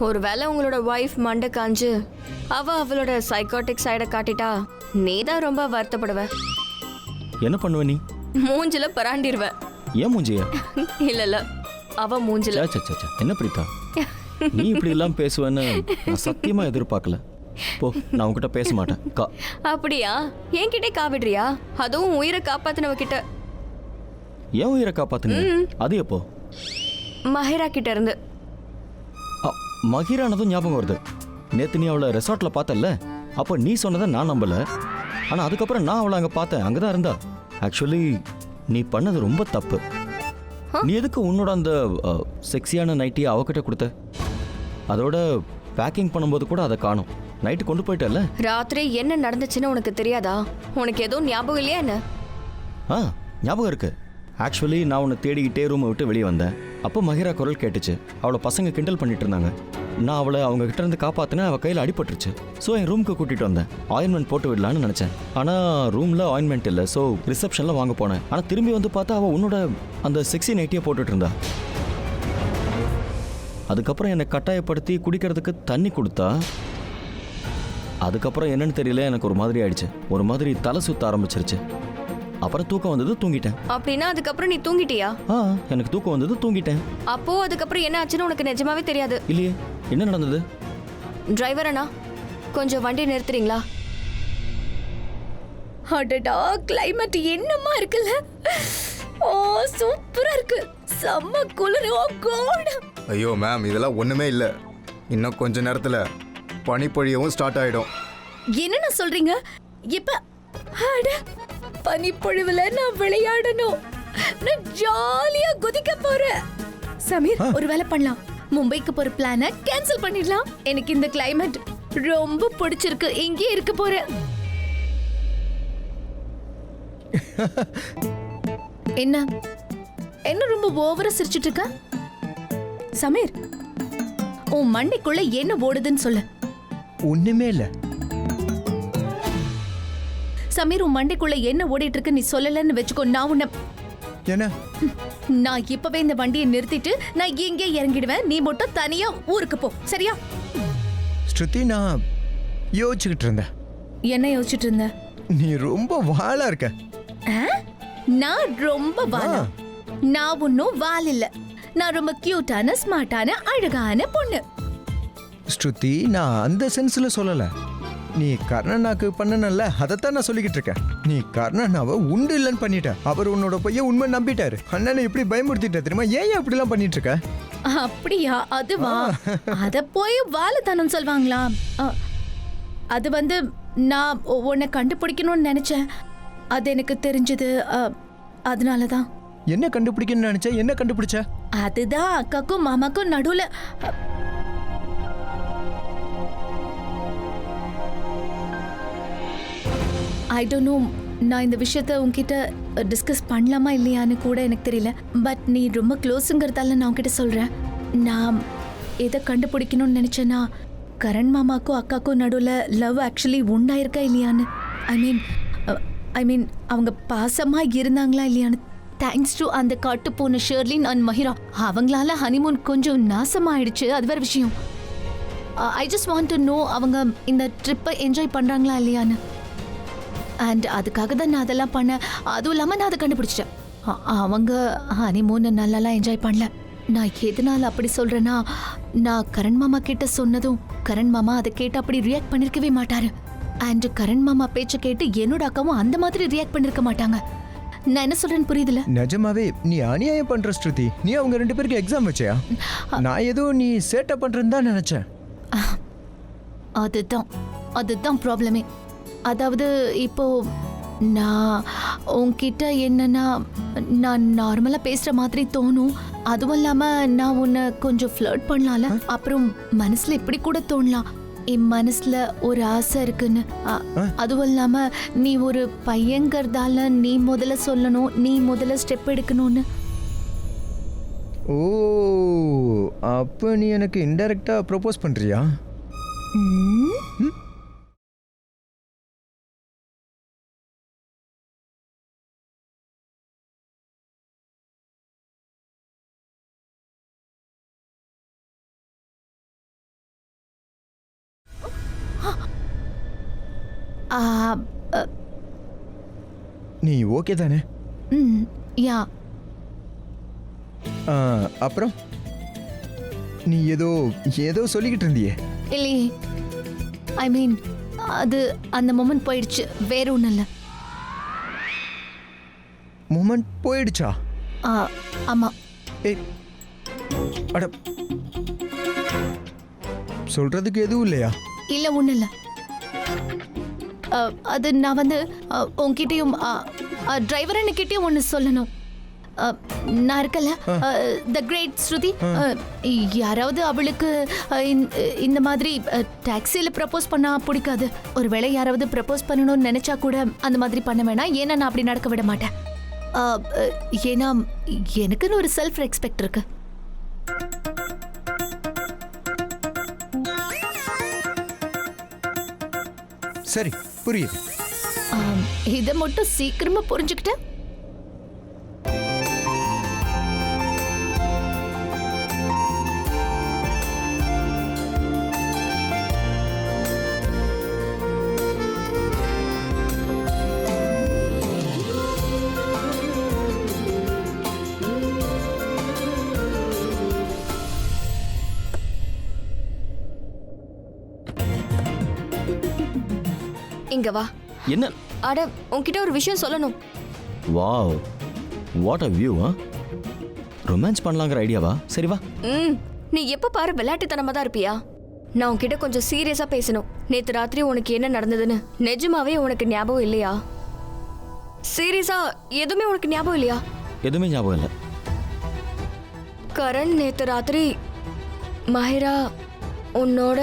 ஒருவேளை உங்களோட ஒய்ஃப் மண்டை காஞ்சு அவளோட சைக்காட்டிக் சைடை காட்டிட்டா நீ தான் ரொம்ப வருத்தப்படுவ. என்ன பண்ணுவ நீ? மூஞ்சில பராண்டிடுவ. ஏன் மூஞ்சிய? இல்ல அவ மூஞ்சில. என்ன பிரீதா, நீ இப்படி எல்லாம் பேசுவேன்னு நான் சத்தியமா எதிர்பார்க்கல. போ, நான் உன்கிட்ட பேச மாட்டேன். அப்படியா? என்கிட்ட காவிடுறியா? அதுவும் உயிரை காப்பாத்தினவ கிட்ட. ஏன் உயிரை காப்பாத்துன? அது எப்போ? மஹிரா கிட்ட இருந்து. மஹிரானதும் ஞாபகம் வருது. நேத்து நீ அவளை ரெசார்ட்ல பார்த்தல, அப்போ நீ சொன்னதை நான் நம்பல. ஆனா அதுக்கப்புறம் நான் அவளை அங்க பார்த்தேன், அங்கதான் இருந்தா. ஆக்சுவலி நீ பண்ணது ரொம்ப தப்பு. நீ எதுக்கு உன்னோட அந்த செக்ஸியான நைட்டியை அவகிட்ட கொடுத்த? அதோட பேக்கிங் பண்ணும்போது கூட அதை காணும். நைட்டு கொண்டு போயிட்டல. ராத்திரி என்ன நடந்துச்சுன்னு உனக்கு தெரியாதா? உனக்கு எதுவும் ஞாபகம் இல்லையா என்ன? ஞாபகம் இருக்கு. ஆக்சுவலி நான் உன்னை தேடிக்கிட்டே ரூமை விட்டு வெளியே வந்தேன். அப்போ மஹிரா குரல் கேட்டுச்சு. அவளை பசங்க கிண்டல் பண்ணிட்டு இருந்தாங்க. நான் அவளை அவங்க கிட்ட இருந்து காப்பாத்தினேன். அவள் கையில் அடிபட்டுருச்சு. ஸோ என் ரூமுக்கு கூட்டிட்டு வந்தேன். ஆயின்மெண்ட் போட்டு விடலான்னு நினச்சேன். ஆனால் ரூமில் ஆயின்மெண்ட் இல்லை. ஸோ ரிசப்ஷனில் வாங்க போனேன். ஆனால் திரும்பி வந்து பார்த்தா அவள் உன்னோட அந்த செக்ஸி நைட்டியை போட்டுட்டு இருந்தா. அதுக்கப்புறம் என்னை கட்டாயப்படுத்தி குடிக்கிறதுக்கு தண்ணி கொடுத்தா. அதுக்கப்புறம் என்னன்னு தெரியல, எனக்கு ஒரு மாதிரி ஆயிடுச்சு. ஒரு மாதிரி தலை சுத்த ஆரம்பிச்சிருச்சு. அப்புறம் தூக்கம் வந்தது, தூங்கிட்டேன். அப்படின்னா அதுக்கப்புறம் நீ தூங்கிட்டியா? எனக்கு தூக்கம் வந்தது, தூங்கிட்டேன். அப்போ அதுக்கப்புறம் என்ன ஆச்சுன்னு உனக்கு நிஜமாவே தெரியாது இல்லையே. என்ன நடந்தது? டிரைவர் அண்ணா, கொஞ்சம் வண்டி நிறுத்துறீங்களா? அடடா, கிளைமேட் என்னமா இருக்குல்ல. ஓ சூப்பரா இருக்கு. செம்ம குளிர். ஓ காட். ஐயோ மேம், இதெல்லாம் ஒண்ணுமே இல்ல. இன்னும் கொஞ்ச நேரத்துல பனிப்பொழியவும் ஸ்டார்ட் ஆயிடும். என்ன சொல்றீங்க? இப்ப பனிப்பொழிவுல நான் விளையாடணும். நான் ஜாலியா குதிக்க போறேன். சமீர், ஒரு வேலை பண்ணலாம். மும்பைக்கு போற பிளானை கேன்சல் பண்ணிடலாம். எனக்கு இந்த கிளைமேட் ரொம்ப பிடிச்சிருக்கு. இங்கே இருக்க போறேன். என்ன என்ன ரொம்ப ஓவரா சிரிச்சிட்டு இருக்க? சமீர், உன் மண்டைக்குள்ள என்ன ஓடுதுன்னு சொல்லு. ஒண்ணுமே இல்ல. சமீர், உன் மண்டைக்குள்ள என்ன ஓடிட்டு இருக்கு நீ சொல்லலன்னு வெச்சுக்கோ. நான் இப்பவே இந்த வண்டியை நிறுத்திட்டு நான் இங்கே இறங்கிடுவேன். நீ மட்டும் தனியா ஊருக்கு போ, சரியா? ஸ்ருதி, நான் யோசிச்சுக்கிட்டு இருந்தேன். என்ன யோசிச்சுட்டு இருந்த? நீ ரொம்ப வாளா இருக்க. நான் ரொம்ப வாளா? நான் ஒன்னும் வால் இல்ல. நான் ரொம்ப கியூட்டான, ஸ்மார்ட்டான, அழகான பொண்ணு. ஸ்ருதி, நான் அந்த சென்ஸ்ல சொல்லல. நீ கர்ணனாக்கு பண்ணனல்ல, அதைத்தான் நான் சொல்லிக்கிட்டு இருக்கேன். நீ கர்ணனாவை உண்டு இல்லைன்னு பண்ணிட்ட. அவர் உன்னோட பையன் உண்மை நம்பிட்டாரு. அண்ணனை இப்படி பயமுறுத்திட்ட தெரியுமா? ஏன் இப்படிலாம் பண்ணிட்டு இருக்க? அப்படியா? அதுவா? அத போய் வாலத்தனம் சொல்வாங்களா? அது வந்து நான் உன்னை கண்டுபிடிக்கணும்னு நினைச்சேன். அது எனக்கு தெரிஞ்சது. அதனாலதான். என்ன கண்டுபிடிக்கணும்னு நினைச்ச? என்ன கண்டுபிடிச்ச? அதுதான் அக்காக்கும் மாமாக்கும் நடுவுல. I don't know. நான் இந்த விஷயத்த உன்கிட்ட டிஸ்கஸ் பண்ணலாமா இல்லையான்னு கூட எனக்கு தெரியல. பட் நீ ரொம்ப க்ளோஸுங்கிறதால நான் உன்கிட்ட சொல்கிறேன். நான் எதை கண்டுபிடிக்கணும்னு நினச்சேன்னா, கரண் மாமாக்கும் அக்காக்கும் நடுவில் லவ் ஆக்சுவலி உண்டாயிருக்கா இல்லையான்னு. ஐ மீன் அவங்க பாசமாக இருந்தாங்களா இல்லையான்னு. தேங்க்ஸ் டு அந்த காட்டு போன ஷெர்லின் அண்ட் மஹிரா, அவங்களால ஹனிமூன் கொஞ்சம் நாசமாயிடுச்சு. அது வேறு விஷயம். I just want to know அவங்க இந்த ட்ரிப்பை என்ஜாய் பண்ணுறாங்களா இல்லையான்னு. அண்ட் அதுக்காக தான் நான் அதெல்லாம் பண்ணேன். அதுவும் இல்லாமல் நான் அதை கண்டுபிடிச்சிட்டேன். அவங்க ஹனிமூன் நல்லாலாம் என்ஜாய் பண்ணல. நான் எதனால அப்படி சொல்கிறேன்னா, நான் கரண் மாமா கிட்ட சொன்னதும் கரண் மாமா அதை கேட்டு அப்படி ரியாக்ட் பண்ணியிருக்கவே மாட்டாரு. அண்ட் கரண் மாமா பேச்சை கேட்டு என்னோட அக்காவும் அந்த மாதிரி ரியாக்ட் பண்ணியிருக்க மாட்டாங்க. நான் என்ன சொல்றேன்னு புரியுதுல? நிஜமாவே நீ அநியாயம் பண்ற ஸ்ருதி. நீ அவங்க 2 பேருக்கு எக்ஸாம் வச்சியா? நான் ஏதோ நீ சேட்டை பண்றேன்னு தான் நினைச்சேன். அதுதான் ப்ராப்ளமே. அதாவது இப்போ நான் உன்கிட்ட என்னன்னா, நான் நார்மலாக பேசுகிற மாதிரி தோணும். அதுவும் இல்லாமல் நான் உன்னை கொஞ்சம் ஃப்ளர்ட் பண்ணலாம்ல. அப்புறம் மனசில் இப்படி கூட தோணலாம், என் மனசில் ஒரு ஆசை இருக்குன்னு. அதுவும் இல்லாமல் நீ ஒரு பையங்கிறதால நீ முதல்ல சொல்லணும், நீ முதல்ல ஸ்டெப் எடுக்கணும்னு. ஓ, அப்போ நீ எனக்கு இன்டைரக்டா ப்ரப்போஸ் பண்றியா? நீ ஓகே தானே? யா. அப்புறம் நீ ஏதோ ஏதோ சொல்லிக்கிட்டு இருந்தியே. இல்லையே, ஐ மீன் அது அந்த மொமெண்ட் போயிடுச்சு, வேற ஒன்றும் இல்லை. மூமெண்ட் போயிடுச்சா? ஆமாம். ஏய் அட, சொல்றதுக்கு எதுவும் இல்லையா? இல்லை, ஒன்றும் இல்லை. அது நான் வந்து உங்ககிட்டயும் டிரைவர் அண்ணக்கிட்டேயும் ஒன்று சொல்லணும். நான் இருக்கல, த கிரேட் ஸ்ருதி, யாராவது அவளுக்கு இந்த மாதிரி டாக்ஸியில் ப்ரப்போஸ் பண்ணா பிடிக்காது. ஒருவேளை யாராவது ப்ரப்போஸ் பண்ணணும்னு நினைச்சா கூட அந்த மாதிரி பண்ண வேணாம். ஏன்னா நான் அப்படி நடக்க விட மாட்டேன். ஏன்னா எனக்குன்னு ஒரு செல்ஃப் ரெஸ்பெக்ட் இருக்கு. சரி, புரியுது. இதை மட்டும் சீக்கிரமா புரிஞ்சுக்கிட்டேன். இங்க வா. என்ன? அட, உன்கிட்ட ஒரு விஷயம் சொல்லணும். Wow, what a view. Romance பண்ணலாங்கிற ஐடியாவா? சரி வா. நீ எப்ப பாரு விளையாட்டுத்தனமா தான் இருப்பியா? நான் உன்கிட்ட கொஞ்சம் சீரியஸா பேசணும். நேத்து ராத்திரி உனக்கு என்ன நடந்ததுன்னு நிஜமாவே உனக்கு ஞாபகம் இல்லையா? சீரியஸா எதுவுமே உனக்கு ஞாபகம் இல்லையா? எதுவுமே ஞாபகம் இல்லை. கரண், நேத்து ராத்திரி மஹிரா உன்னோட,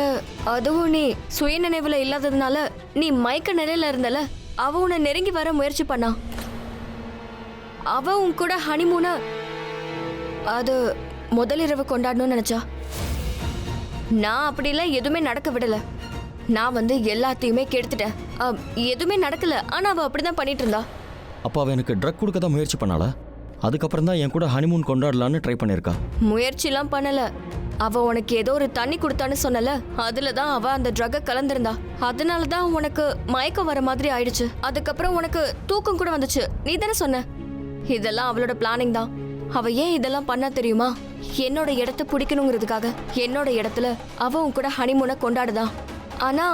அதுவும் நீ சுயநினைவுல இல்லாததுனால நீ மயக்க நிலையில இருந்தல, அவ உன்னை நெருங்கி வர முயற்சி பண்ணா. அவ உன் கூட ஹனிமூன அது முதலிரவு கொண்டாடணும்னு நினைச்சா. நான் அப்படிலாம் எதுவுமே நடக்க விடல. நான் வந்து எல்லாத்தையுமே கெடுத்துட்டேன். எதுவுமே நடக்கல. ஆனா அவ அப்படிதான் பண்ணிட்டு இருந்தா. அப்போ அவ எனக்கு ட்ரக் கொடுக்க தான் முயற்சி பண்ணாளா? அதுக்கப்புறம் தான் என் கூட ஹனிமூன் கொண்டாடலான்னு ட்ரை பண்ணியிருக்கா. முயற்சிலாம் பண்ணல. அவ உனக்கு ஏதோ ஒரு தண்ணி கொடுத்தான்னு சொன்னல, அதுல தான் அவ அந்த ட்ரக்கை கலந்திருந்தா. அதனால தான் உனக்கு மயக்கம் வர மாதிரி ஆயிடுச்சு. அதுக்கப்புறம் உனக்கு தூக்கம் கூட வந்துச்சு. நீ தானே சொன்ன. இதெல்லாம் அவளோட பிளானிங் தான். அவ ஏன் இதெல்லாம் பண்ணா தெரியுமா? என்னோட இடத்த பிடிக்கணுங்கிறதுக்காக. என்னோட இடத்துல அவ உன் கூட ஹனிமூனை கொண்டாடுதான். ஆனா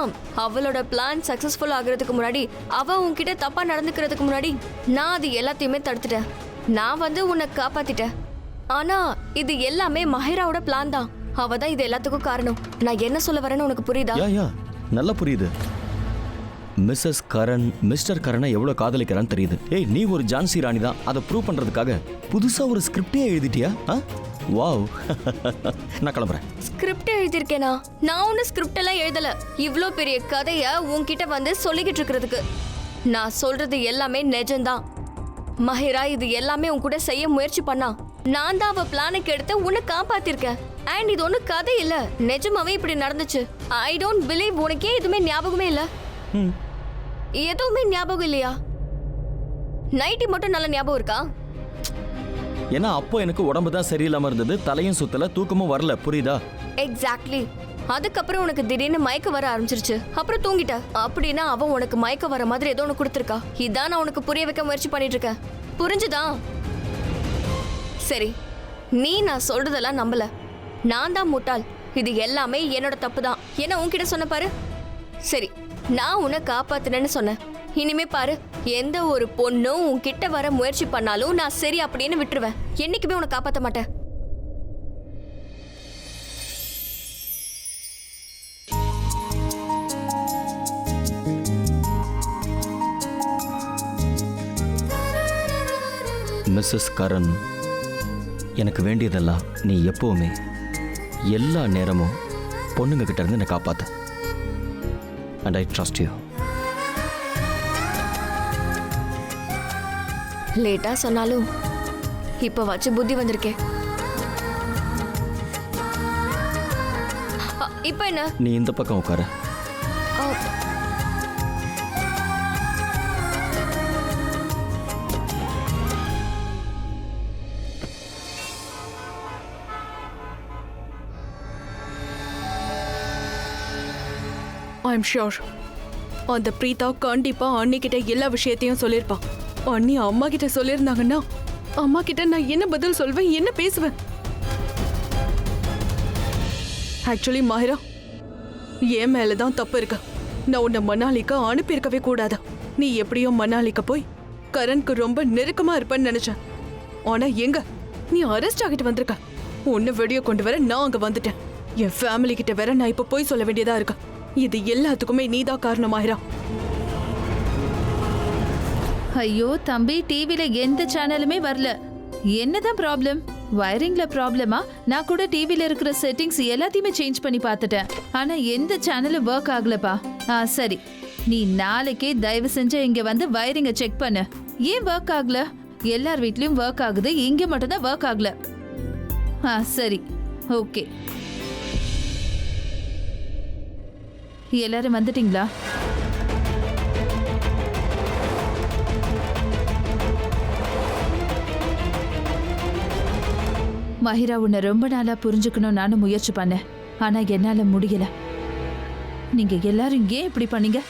அவளோட பிளான் சக்சஸ்ஃபுல் ஆகுறதுக்கு முன்னாடி, அவ உன்கிட்ட தப்பா நடந்துக்கிறதுக்கு முன்னாடி நான் அது எல்லாத்தையுமே தடுத்துட்டேன். நான் வந்து உன்னை காப்பாத்திட்டேன். ஆனா இது எல்லாமே மஹிராவோட பிளான் தான். அவ தான் இது எல்லாத்துக்கும் காரணம். நான் என்ன சொல்ல வரேன்னு உனக்கு புரியுதா? யா நல்லா புரியுது. மிஸ்ஸஸ் கரண் மிஸ்டர் கரனை எவ்வளவு காதலிக்கிறான்னு தெரியுது. ஏய், நீ ஒரு ஜான்சி ராணி தான். அதை ப்ரூவ் பண்றதுக்காக புதுசா ஒரு ஸ்கிரிப்டே எழுதிட்டியா? வாவ். நான் கிளம்புறேன். ஸ்கிரிப்ட் எழுதியிருக்கேனா? நான் ஒன்னும் ஸ்கிரிப்ட் எல்லாம் எழுதல. இவ்ளோ பெரிய கதைய உன்கிட்ட வந்து சொல்லிக்கிட்டு இருக்கிறதுக்கு. நான் சொல்றது எல்லாமே நிஜம்தான். மஹிரா இது எல்லாமே உன் கூட செய்ய முயற்சி பண்ணா. நான் தான் அவ பிளானுக்கு எடுத்து உன்னை காப்பாத்திருக்கேன். அண்ட் இது ஒன்னும் கதை இல்ல, நிஜமாவே இப்படி நடந்துச்சு. I don't believe. உனக்கே எதுவுமே ஞாபகமே இல்ல? எதுவுமே ஞாபகம் இல்லையா? நைட்டி மட்டும் நல்ல ஞாபகம் இருக்கா? ஏன்னா அப்போ எனக்கு உடம்பு தான் சரியில்லாம இருந்தது, தலையும் சுத்தல, தூக்கமும் வரல. புரியுதா? எக்ஸாக்ட்லி. அதுக்கப்புறம் உனக்கு திடீர்னு மயக்க வர ஆரம்பிச்சிருச்சு. அப்புறம் தூங்கிட்ட. அப்படின்னா அவன் உனக்கு மயக்க வர மாதிரி ஏதோ ஒன்று கொடுத்துருக்கா. இதான் நான் உனக்கு புரிய வைக்க முயற்சி பண்ணிட்டு இருக்கேன். புரிஞ்சுதா? சரி, நீ நான் சொல்றதெல்லாம் நம்பல. நான் தான் முட்டாள். இது எல்லாமே என்னோட தப்பு தான். என்ன உன்கிட்ட சொன்ன பாரு. சரி, நான் உன்னை காப்பாத்தினேன்னு சொன்னேன். இனிமே பாரு, எந்த ஒரு பொண்ணும் உன்கிட்ட வர முயற்சி பண்ணாலும் நான் சரி அப்படின்னு விட்டுருவேன். என்னைக்குமே உன்னை காப்பாற்ற மாட்டேன். மிஸ்ஸஸ் கரண், எனக்கு வேண்டியதெல்லாம் நீ எப்பவுமே எல்லா நேரமும் பொண்ணுங்க கிட்ட இருந்து என்னை காப்பாத்த. And I trust you. லேட்டா சொன்னாலும் இப்ப வச்சு புத்தி வந்திருக்கேன். இப்ப என்ன? நீ இந்த பக்கம் உட்கார. I'm sure அந்த பிரீதா கண்டிப்பா அண்ணி கிட்ட எல்லா விஷயத்தையும் சொல்லிருப்பா. அண்ணி அம்மா கிட்ட சொல்லியிருந்தாங்கன்னா அம்மா கிட்ட நான் என்ன பதில் சொல்வேன், என்ன பேசுவேன்? ஆக்சுவலி மாஹிரா, என் மேலதான் தப்பு இருக்கு. நான் உன்னை மணாலிக்கு அனுப்பியிருக்கவே கூடாது. நீ எப்படியோ மணாலிக்கு போய் கரண்க்கு ரொம்ப நெருக்கமா இருப்பேன்னு நினைச்சேன். ஆனா எங்க நீ அரெஸ்ட் ஆகிட்டு வந்திருக்க. உன்னை வெளியே கொண்டு வர நான் அங்க வந்துட்டேன். என் ஃபேமிலி கிட்ட வேற நான் இப்ப போய் சொல்ல வேண்டியதா இருக்கு. இது எல்லாத்துக்குமே நீதான் காரணமாயிரா. ஐயோ தம்பி, டிவில எந்த சேனலுமே வரல. என்னதான் ப்ராப்ளம்? வயரிங்ல ப்ராப்ளமா? நான் கூட டிவில இருக்கிற செட்டிங்ஸ் எல்லாத்தையுமே சேஞ்ச் பண்ணி பார்த்துட்டேன். ஆனா எந்த சேனலும் ஒர்க் ஆகலப்பா. சரி, நீ நாளைக்கே தயவு செஞ்சு இங்க வந்து வயரிங்க செக் பண்ணு. ஏன் ஒர்க் ஆகல? எல்லார் வீட்லயும் ஒர்க் ஆகுது, இங்க மட்டும் தான் ஒர்க் ஆகல. சரி, ஓகே. எல்லாரும் வந்துட்டீங்களா? மஹிரா, உன்னை ரொம்ப நாளா புரிஞ்சுக்கணும் நானும் முயற்சி பண்ணேன். ஆனா என்னால முடியல. நீங்க எல்லாரும் ஏன் இப்படி பண்ணீங்க?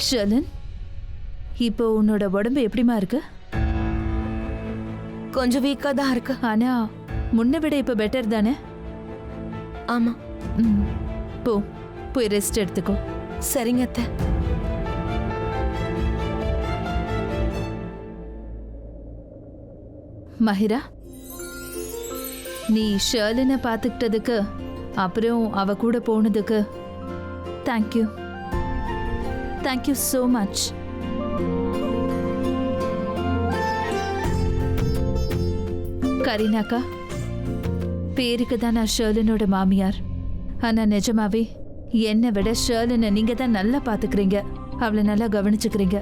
ஷர்லின், இப்போ உன்னோட உடம்பு எப்படிமா இருக்கு? கொஞ்சம் வீக்கா தான் இருக்கு. ஆனா முன்ன விட இப்ப பெட்டர் தானே? ஆமா. ம், போய் ரெஸ்ட் எடுத்துக்கோ. சரிங்க அத்தை. மஹிரா, நீ ஷர்லினை பார்த்துக்கிட்டதுக்கு அப்புறம் அவ கூட போனதுக்கு தேங்க்யூ. Thank you so much. கரீனாக்கா, பேருக்கு தான் நான் ஷர்லினோட மாமியார். ஆனா நிஜமாவே என்னை விட ஷர்லினை நீங்க தான் நல்லா பாத்துக்கிறீங்க, அவளை நல்லா கவனிச்சுக்கிறீங்க.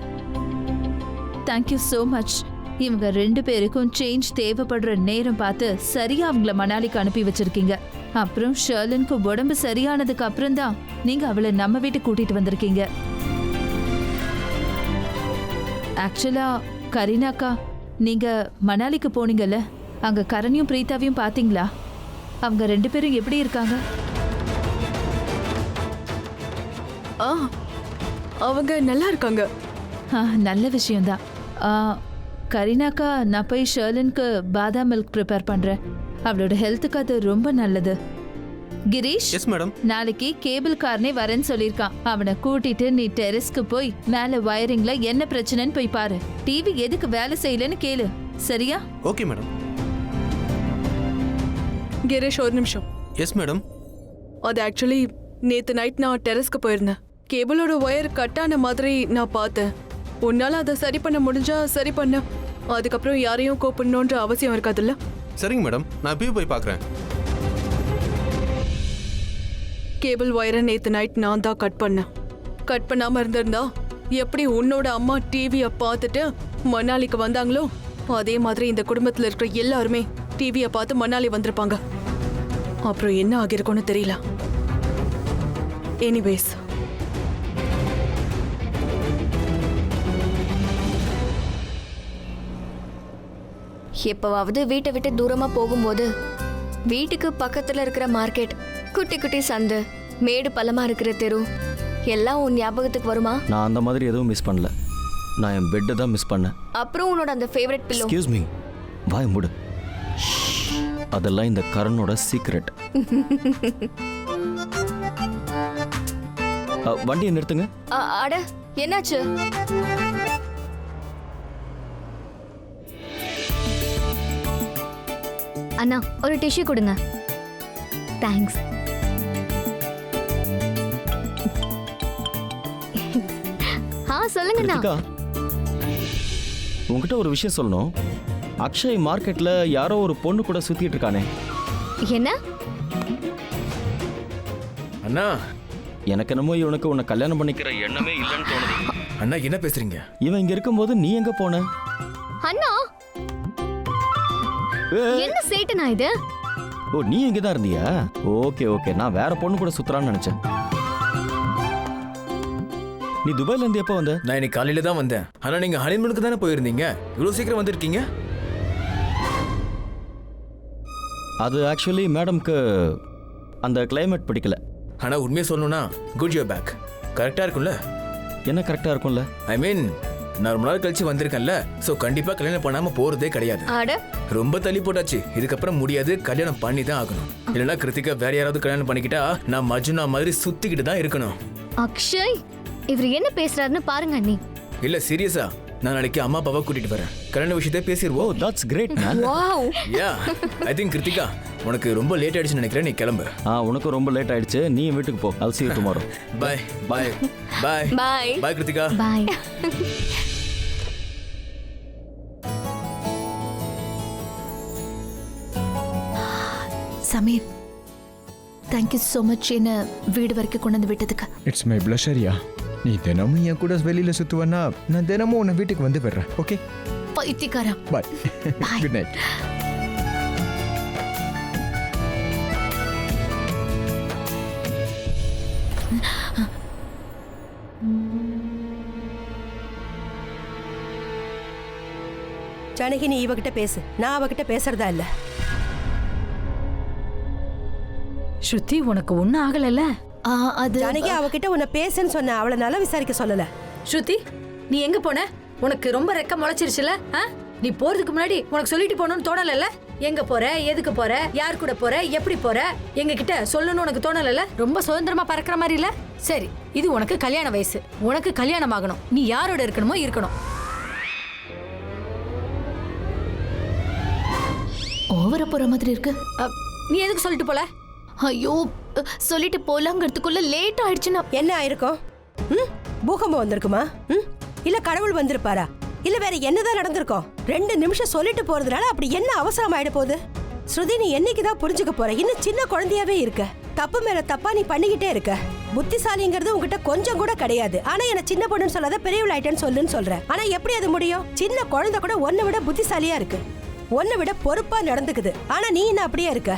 Thank you so much. இவங்க 2 பேருக்கும் சேஞ்ச் தேவைப்படுற நேரம் பார்த்து சரியா அவங்கள மணாலிக்கு அனுப்பி வச்சிருக்கீங்க. அப்புறம் ஷர்லினுக்கு உடம்பு சரியானதுக்கு அப்புறம் தான் நீங்க அவளை நம்ம வீட்டுக்கு கூட்டிட்டு வந்திருக்கீங்க. ஆக்சுவலா கரீனாக்கா, நீங்க மணாலிக்கு போனீங்கல்ல, அங்க கரணையும் பிரீதாவையும் பாத்தீங்களா? அவங்க 2 பேரும் எப்படி இருக்காங்க? அவங்க நல்லா இருக்காங்க. நல்ல விஷயம்தான். கரீனாக்கா, நான் போய் ஷர்லினுக்கு பாதாம் மில்க் ப்ரிப்பேர் பண்றேன். அவளோட ஹெல்த்துக்கு அது ரொம்ப நல்லது. Girish, yes madam. நாளைக்கு கேபிள் காரனே வரேன்னு சொல்லியிருக்கான். அவனை கூட்டிட்டு நீ டெரஸ்க்கு போய் மேல வயரிங்ல என்ன பிரச்சனைன்னு போய் பாரு. டிவி எதுக்கு வேலை செய்யலன்னு கேளு, சரியா? Okay madam. கிரீஷ், ஒரு நிமிஷம். Yes madam. அது ஆக்சுவலி நேத்து நைட் நான் டெரஸ்க்கு போயிருந்தேன். கேபிளோட ஒயர் கட் ஆன மாதிரி நான் பார்த்தேன். உன்னால அதை சரி பண்ண முடிஞ்சா சரி பண்ண. அதுக்கப்புறம் யாரையும் கூப்பிடணுன்ற அவசியம் இருக்காதுல்ல. சரிங்க மேடம், நான் இப்பயே போய் பார்க்குறேன். கேபிள் ஒயரை நேத்து நைட் நான் தான் கட் பண்ணேன். கட் பண்ணாம இருந்திருந்தா எப்படி உன்னோட அம்மா டிவியை பார்த்துட்டு மணாலிக்கு வந்தாங்களோ அதே மாதிரி இந்த குடும்பத்தில் இருக்கிற எல்லாருமே டிவியை பார்த்து மணாலி வந்திருப்பாங்க. அப்புறம் என்ன ஆகிருக்கும்னு தெரியல. எனிவேஸ், எப்பவாவது வீட்டை விட்டு தூரமா போகும்போது வீட்டுக்கு பக்கத்துல இருக்கிற மார்க்கெட், குட்டி குட்டி சந்து, மேடு பள்ளமா இருக்கிற தெரு எல்லாம் உன் ஞாபகத்துக்கு வருமா? நான் அந்த மாதிரி எதுவும் மிஸ் பண்ணல. நான் என் பெட்டை தான் மிஸ் பண்ணேன். அப்புறம் உன்னோட அந்த ஃபேவரட் பில்லோ. எக்ஸ்கியூஸ் மீ, வாய் மூடு. அதெல்லாம் இந்த கரனோட சீக்ரெட். வண்டியை நிறுத்துங்க. அட, என்னாச்சு? அண்ணா, ஒரு டிஷ்யூ கொடுங்க. தேங்க்ஸ். சொல்லுங்கண்ணா. கிருத்திகா, உங்ககிட்ட ஒரு விஷயம் சொல்லணும். அக்ஷய் மார்க்கெட்ல யாரோ ஒரு பொண்ணு கூட சுத்திட்டு இருக்கானே. என்ன? அண்ணா, எனக்கு என்னமோ இவனுக்கு உன்னை கல்யாணம் பண்ணிக்கிற எண்ணமே இல்லைன்னு தோணுது. அண்ணா என்ன பேசுறீங்க? இவன் இங்க இருக்கும்போது நீ எங்க போன? அண்ணா, என்ன சேட்டனா இது? ஓ, நீ இங்க தான் இருந்தியா? ஓகே ஓகே, நான் வேற பொண்ணு கூட சுத்துறான்னு நினைச்சேன். நீ துபாயில இருந்து எப்போ வந்த? நான் இன்னைக்கு காலையில தான் வந்தேன். ஆனா நீங்க ஹனிமூனுக்கு தானே போயிருந்தீங்க. இவ்வளவு சீக்கிரம் வந்திருக்கீங்க? அது ஆக்சுவலி மேடம்க்கு அந்த கிளைமேட் பிடிக்கல. ஆனா உண்மையை சொல்லணும்னா குட் யூர் பேக். கரெக்டா இருக்கும்ல? என்ன கரெக்டாக இருக்கும்ல? ஐ மீன் நான் ரொம்ப நாள் கழிச்சு வந்திருக்கேன்ல, ஸோ கண்டிப்பா கல்யாணம் பண்ணாம போறதே கிடையாது. அட ரொம்ப தள்ளி போட்டாச்சு, இதுக்கப்புறம் முடியாது, கல்யாணம் பண்ணி தான் ஆகணும். இல்லைன்னா கிருத்திகா வேற யாராவது கல்யாணம் பண்ணிக்கிட்டா நான் மஜ்னா மாதிரி சுத்திக்கிட்டு தான் இருக்கணும். அக்ஷய், இவர் என்ன பேசுறாருன்னு பாருங்க அண்ணி. இல்ல சீரியஸா, நான் நாளைக்கு அம்மா அப்பாவை கூட்டிட்டு வரேன். கல்யாண விஷயத்தை ஓ பேசிடுவோம். That's great man. Wow. Yeah I think Kiruthika உனக்கு ரொம்ப லேட் ஆயிடுச்சுன்னு நினைக்கிறேன், நீ கிளம்பு. உனக்கும் ரொம்ப லேட் ஆயிடுச்சு, நீ வீட்டுக்கு போ. I'll see you tomorrow. Bye bye bye bye. Bye Kiruthika. Bye. Sameer, thank you so much என்ன வீடு வரைக்கும் கொண்டு வந்து விட்டதுக்கு. இட்ஸ் மை ப்ளஷரியா. நீ தினமும் என் கூட வெளியில சுத்துவனா, நான் தினமும் உன்னை வீட்டுக்கு வந்து விடுறேன். ஓகே பைத்தியக்காரா. Bye. Bye. Good night. Janaki, நீ இவகிட்ட பேசு, நான் அவகிட்ட பேசுறதா இல்ல. ஸ்ருதி, உனக்கு ஒன்றும் ஆகலைல்ல? அது ஜானகி, அவகிட்ட உன்னை பேசுன்னு சொன்ன, அவளை நல்லா விசாரிக்க சொல்லல. ஸ்ருதி, நீ எங்க போன? உனக்கு ரொம்ப ரெக்க முளைச்சிருச்சுல? நீ போறதுக்கு முன்னாடி உனக்கு சொல்லிட்டு போகணும்னு தோணலல்ல? எங்க போற, எதுக்கு போற, யார் கூட போற, எப்படி போற, எங்க கிட்ட சொல்லணும்னு உனக்கு தோணலல்ல? ரொம்ப சுதந்திரமா பறக்கிற மாதிரி இல்ல? சரி, இது உனக்கு கல்யாண வயசு, உனக்கு கல்யாணம் ஆகணும், நீ யாரோட இருக்கணுமோ இருக்கணும். ஓவர போற மாதிரி இருக்கு. நீ எதுக்கு சொல்லிட்டு போல? ஐயோ, சொல்லிட்டு போலாங்கிறதுக்குள்ள லேட் ஆயிடுச்சுன்னா என்ன ஆயிருக்கும்? பூகம்பம் வந்திருக்குமா? இல்ல கடவுள் வந்திருப்பாரா? இல்ல வேற என்னதான் நடந்திருக்கும்? 2 நிமிஷம் சொல்லிட்டு போறதுனால அப்படி என்ன அவசரம் ஆயிட போகுது? ஸ்ருதி, நீ என்னைக்குதான் புரிஞ்சுக்க போற? இன்னும் சின்ன குழந்தையாவே இருக்க. தப்பு மேல தப்பா நீ பண்ணிக்கிட்டே இருக்க. புத்திசாலிங்கிறது உங்ககிட்ட கொஞ்சம் கூட கிடையாது. ஆனா என்ன சின்ன பொண்ணுன்னு சொல்லாத, பெரியவளாயிட்டேன்னு சொல்லுன்னு சொல்ற. ஆனா எப்படி அது முடியும்? சின்ன குழந்தை கூட உன்னை விட புத்திசாலியா இருக்கு, உன்னை விட பொறுப்பா நடந்துக்குது. ஆனா நீ என்ன அப்படியே இருக்க?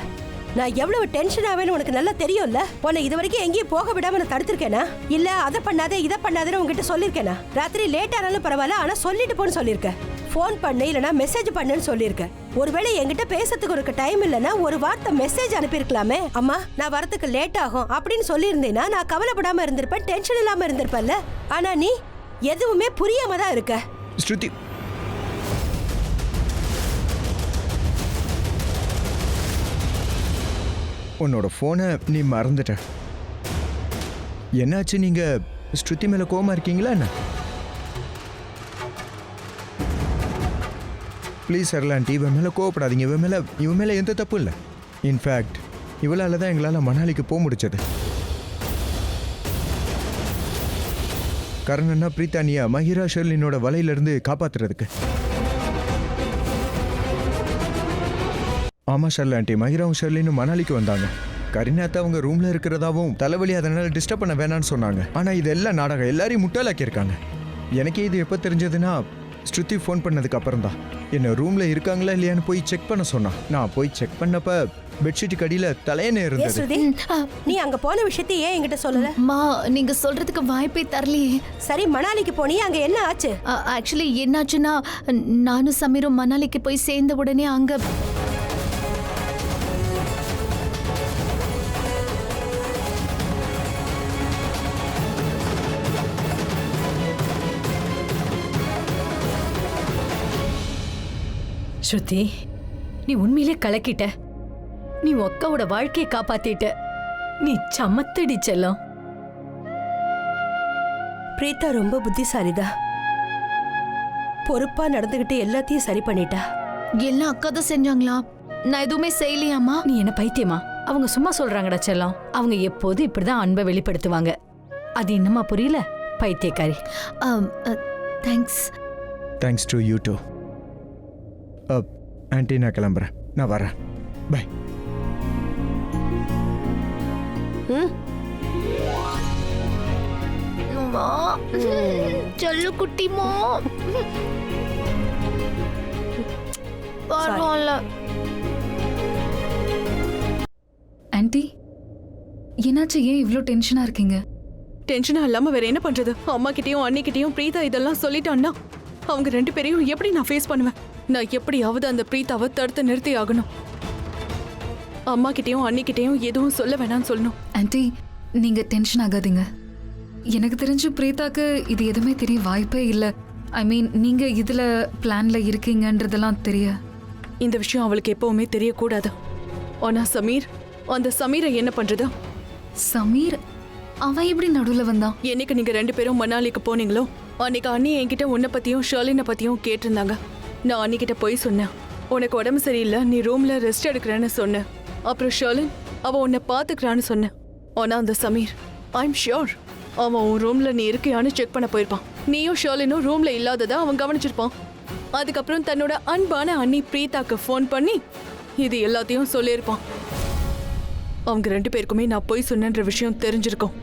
நான் எவ்வளவு டென்ஷன் ஆவேன்னு உனக்கு நல்லா தெரியும்ல. உன்னை இது வரைக்கும் எங்கேயும் போக விடாம நான் தடுத்திருக்கேனா? இல்ல அதை பண்ணாத இதை பண்ணாதன்னு உங்ககிட்ட சொல்லிருக்கேனா? ராத்திரி லேட் ஆனாலும் பரவாயில்ல, ஆனா சொல்லிட்டு போன்னு சொல்லியிருக்கேன். போன் பண்ணு, இல்லனா மெசேஜ் பண்ணுன்னு சொல்லியிருக்கேன். ஒருவேளை என்கிட்ட பேசுறதுக்கு ஒரு டைம் இல்லைன்னா ஒரு வார்த்தை மெசேஜ் அனுப்பியிருக்கலாமே. அம்மா, நான் வரதுக்கு லேட் ஆகும் அப்படின்னு சொல்லியிருந்தேன்னா நான் கவலைப்படாம இருந்திருப்பேன், டென்ஷன் இல்லாம இருந்திருப்பேன்ல. ஆனா நீ எதுவுமே புரியாம தான் இருக்க. ஸ்ருதி, உன்னோட ஃபோனை நீ மறந்துட்ட. என்னாச்சு? நீங்க ஸ்ருதி மேல கோவமா இருக்கீங்களா என்ன? ப்ளீஸ் சரலாண்டி, இவன் மேல கோவப்படாதீங்க. இவன் மேல எந்த தப்பும் இல்லை. இன்ஃபேக்ட் இவளால தான் எங்களால் மணாலிக்கு போக முடிச்சது. காரணம்னா பிரீத்தானியா மஹிரா ஷெர்லினோட வலையிலிருந்து காப்பாத்துறதுக்கு. ஆமாம் ஷர்லாண்டி, மஹிராவும் ஷெர்லினும் மணாலிக்கு வந்தாங்க. கரிநாத் அவங்க ரூம்ல இருக்கிறதாவும் தலைவலி அதனால டிஸ்டர்ப் பண்ண வேணான்னு சொன்னாங்க. ஆனா இதெல்லாம் நாடகம், எல்லாரையும் முட்டாளாக்கியிருக்காங்க. எனக்கே இது எப்போ தெரிஞ்சதுன்னா ஸ்ருதி ஃபோன் பண்ணதுக்கு அப்புறம் தான். என்ன ரூம்ல இருக்காங்களா இல்லையான்னு போய் செக் பண்ண சொன்னான். நான் போய் செக் பண்ணப்ப பெட்ஷீட் கடியில தலையணை இருந்தது. ஸ்ருதி, நீ அங்க போன விஷயத்தை ஏன் என்கிட்ட சொல்லல? அம்மா, நீங்க சொல்றதுக்கு வாய்ப்பே தரலையே. சரி, மணாலிக்கு போனியே, அங்க என்ன ஆச்சு? ஆக்சுவலி என்னாச்சுன்னா, நானும் சமீரும் மணாலிக்கு போய் சேர்ந்த உடனே அங்க ஸ்ருதி, நீ உண்மையிலே கலக்கிட்ட. நீ அக்காவோட வாழ்க்கையை காப்பாத்திட்ட. நீ சமத்தடி செல்லம். பிரீத்தா ரொம்ப புத்திசாலிதா, பொறுப்பா நடந்துகிட்டு எல்லாத்தையும் சரி பண்ணிட்டா. எல்லாம் அக்கா தான் செஞ்சாங்களா? நான் எதுவுமே செய்யலையாமா? நீ என்ன பைத்தியமா? அவங்க சும்மா சொல்றாங்கடா செல்லம். அவங்க எப்போதும் இப்படிதான் அன்பை வெளிப்படுத்துவாங்க. அது இன்னுமா புரியல? பைத்தியக்காரி. Thanks. Thanks to you too. Aunty, நான் கிளம்புறேன், நான் வரேன். பை. சொல்லு குட்டிமோ. பரவாயில்ல. ஆன்ட்டி, என்னாச்சு? ஏன் இவ்ளோ டென்ஷனா இருக்கீங்க? டென்ஷனா இல்லாம வேற என்ன பண்றது? அம்மா கிட்டயும் அண்ணி கிட்டயும் பிரீதா இதெல்லாம் சொல்லிட்டான்னா அவங்க 2 பேரையும் எப்படி நான் ஃபேஸ் பண்ணுவேன்? நான் எப்படியாவது அந்த பிரீதாவை தடுத்து நிறுத்தி ஆகணும். அம்மா கிட்டயும் அண்ணிக்கிட்டயும் எதுவும் சொல்ல வேணாம்னு சொல்லணும். ஆன்ட்டி நீங்க டென்ஷன் ஆகாதீங்க. எனக்கு தெரிஞ்சு பிரீதாக்கு இது எதுவுமே தெரிய வாய்ப்பே இல்லை. ஐ மீன் நீங்க இதுல பிளான்ல இருக்கீங்கன்றதெல்லாம் தெரிய. இந்த விஷயம் அவளுக்கு எப்பவுமே தெரியக்கூடாது. ஆனா சமீர், அந்த சமீரை என்ன பண்றது? சமீர் அவன் எப்படி நடுவுல வந்தான்? என்னைக்கு நீங்க 2 பேரும் மணாலிக்கு போனீங்களோ அன்னைக்கு அண்ணி என்கிட்ட உன்னை பத்தியும் ஷர்லினை பத்தியும் கேட்டிருந்தாங்க. நான் அன்னிக்கிட்ட போய் சொன்னேன், உனக்கு உடம்பு சரியில்லை, நீ ரூம்ல ரெஸ்ட் எடுக்கிறேன்னு சொன்னேன். அப்புறம் ஷர்லின் அவ உன்னை பாத்துக்கிறான்னு சொன்னேன். ஆனா அந்த சமீர், ஐ எம் ஷியோர் அவன் உன் ரூம்ல நீ இருக்கியான்னு செக் பண்ண போயிருப்பான். நீயும் ஷர்லினும் ரூம்ல இல்லாததா அவன் கவனிச்சிருப்பான். அதுக்கப்புறம் தன்னோட அன்பான அண்ணி பிரீதாக்கு ஃபோன் பண்ணி இது எல்லாத்தையும் சொல்லியிருப்பான். அவங்க 2 பேருக்குமே நான் போய் சொன்னேன்ற விஷயம் தெரிஞ்சிருக்கும்.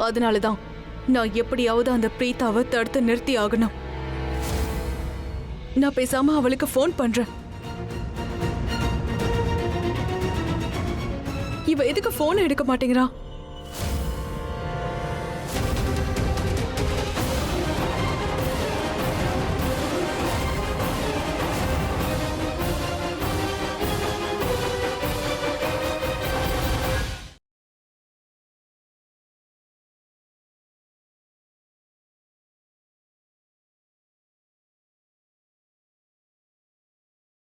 அதனாலதான் நான் எப்படியாவது அந்த பிரீதாவை தடுத்து நிறுத்தி ஆகணும். நான் பேசாம அவளுக்கு ஃபோன் பண்றேன். இவ எதுக்கு ஃபோன் எடுக்க மாட்டேங்கிறா?